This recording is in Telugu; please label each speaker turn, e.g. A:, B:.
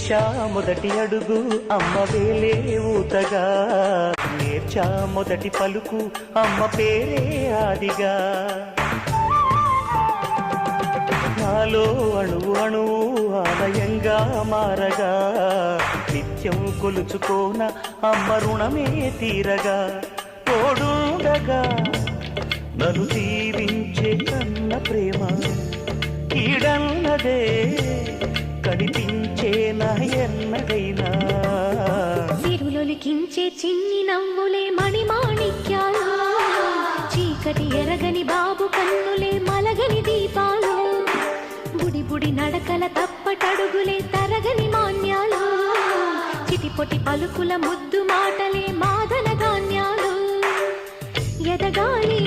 A: వేశా మొదటి అడుగు అమ్మ వేలే ఊతగా, నేర్చా మొదటి పలుకు అమ్మ పేరే ఆదిగా. నాలో అణువు అణువు ఆలయంగా మారగా, నిత్యం కొలుచుకోన అమ్మ రుణమే తీరగా. తోడుండగా నన్ను దీవించే కన్న ప్రేమ ఈడన్నదే కనిపించేనా ఎన్నడైనా.
B: సిరులొలికించే చిన్ని నవ్వులే మణిమాణిక్యాలు, చీకటి ఎరగని బాబు కన్నులే మలగని దీపాలు, బుడి బుడి నడకల తప్పటడుగులే తరగని మాన్యాలు, చిటిపొటి పలుకుల ముద్దు మాటలే మాదన ధాన్యాలు. ఎదగాలి